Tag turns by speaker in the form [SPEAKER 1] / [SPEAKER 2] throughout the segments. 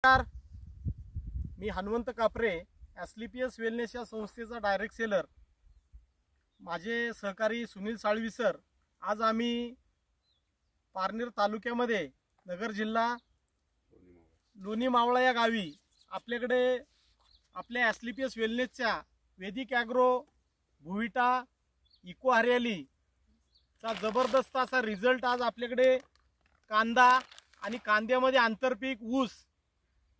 [SPEAKER 1] नमस्कार, मी हनुमंत कापरे, ॲस्क्लेपियस वेलनेस या संस्थेचा डायरेक्ट सेलर. माझे सहकारी सुनील साळवी सर. आज आम्ही पारनेर तालुक्यामध्ये नगर जिल्हा लोणी मावळा या गावी आपल्याकडे आपल्या ॲस्क्लेपियस वेलनेसच्या वेदिक ॲग्रो भुविटा इको हरियाली चा जबरदस्त असा रिझल्ट आज आपल्याकडे कांदा आणि कांद्यामध्ये आंतरपीक ऊस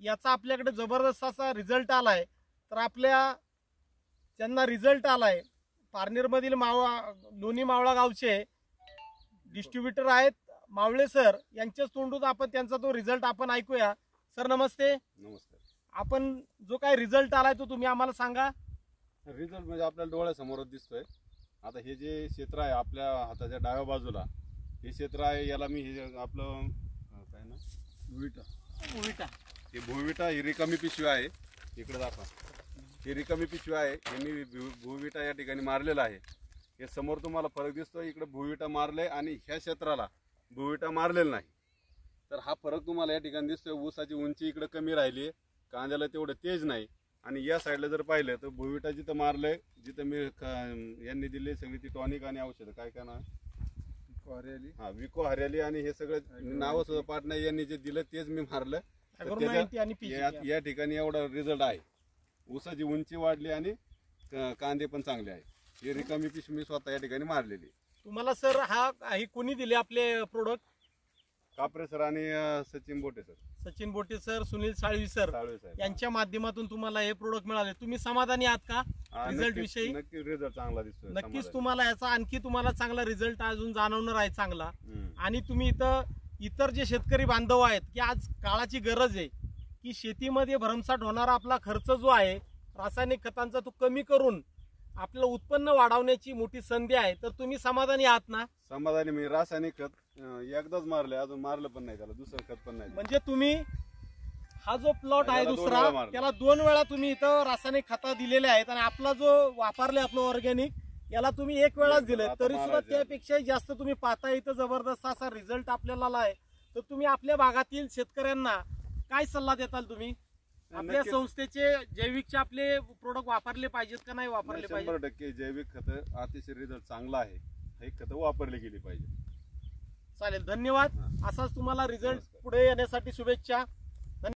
[SPEAKER 1] याचा आपल्याकडे जबरदस्त असा रिझल्ट आलाय. तर आपल्या ज्यांना रिझल्ट आलाय पारनेरमधील लोणी मावळा गावचे डिस्ट्रीब्युटर आहेत मावळे सर, यांच्याच तोंडून आपण त्यांचा तो रिझल्ट आपण ऐकूया. सर नमस्ते.
[SPEAKER 2] नमस्कार.
[SPEAKER 1] आपण जो काय रिझल्ट आलाय तो तुम्ही आम्हाला सांगा.
[SPEAKER 2] रिझल्ट म्हणजे आपल्याला डोळ्यासमोरच दिसतोय. आता हे जे क्षेत्र आहे आपल्या हाताच्या डाव्या बाजूला हे क्षेत्र आहे, याला मी हे आपलं काय ना भुविटा हे भुविटा ही रिकामी पिशवी आहे. इकडे दाखवा, ही रिकामी पिशवी आहे. यांनी भुविटा या ठिकाणी मारलेला आहे. हे समोर तुम्हाला फरक दिसतोय. इकडे भुविटा मारले आणि ह्या क्षेत्राला भुविटा मारलेला नाही. तर हा फरक तुम्हाला या ठिकाणी दिसतोय. ऊसाची उंची इकडे कमी राहिली आहे, कांद्याला तेवढं तेज नाही. आणि या साईडला जर पाहिलं तर भुविटा जिथं मारलंय, जिथं मी यांनी दिली सगळी ती टॉनिक आणि औषधं काय काय नाव विको हरियाली आणि हे सगळं नाव सुद्धा पाठ नाही. यांनी जे दिलं तेच मी मारलं. या ठिकाणी एवढा रिझल्ट आहे. ऊसाची उंची वाढली आणि कांदे पण चांगले आहे. ही रिकामी पिशवी मी स्वतः या ठिकाणी मारलेली.
[SPEAKER 1] तुम्हाला सर हे कोणी दिले आपले प्रोडक्ट?
[SPEAKER 2] कापरे सर आणि सचिन बोटे सर.
[SPEAKER 1] सचिन बोटे सर, सुनील साळवी सर यांच्या माध्यमातून तुम्हाला हे प्रोडक्ट मिळाले. तुम्ही समाधानी आहात का रिझल्ट विषयी?
[SPEAKER 2] नक्की रिझल्ट चांगला दिसतोय.
[SPEAKER 1] नक्कीच तुम्हाला याचा आणखी तुम्हाला चांगला रिझल्ट अजून जाणवणार आहे चांगला. आणि तुम्ही इतर जे शेतकरी बांधव आहेत की आज काळाची गरज आहे की शेतीमध्ये भरमसाठ होणारा आपला खर्च जो आहे रासायनिक खतांचा तो कमी करून आपलं उत्पन्न वाढवण्याची मोठी संधी आहे. तर तुम्ही समाधानी आहात ना?
[SPEAKER 2] समाधानी. मी रासायनिक खत एकदाच मारले, अजून मारलं पण नाही, त्याला दुसरं खत पण नाही.
[SPEAKER 1] म्हणजे तुम्ही हा जो प्लॉट आहे दुसरा त्याला 2 वेळा तुम्ही इथं रासायनिक खत दिलेले आहेत आणि आपला जो वापरले आपलं ऑर्गॅनिक याला तुम्ही 1 वेळाच दिले, तरी सुद्धा त्यापेक्षा जास्त तुम्ही पाहता इथं जबरदस्त असा रिझल्ट आपल्याला आहे. तर तुम्ही आपल्या भागातील शेतकऱ्यांना काय सल्ला देताल? तुम्ही आपल्या संस्थेचे जैविकचे आपले प्रोडक्ट वापरले पाहिजेत का नाही वापरले पाहिजे?
[SPEAKER 2] 100% जैविक खत अतिशय रिझल्ट चांगला आहे. हे खत वापरली गेली पाहिजे.
[SPEAKER 1] चालेल, धन्यवाद. असाच तुम्हाला रिझल्ट पुढे येण्यासाठी शुभेच्छा.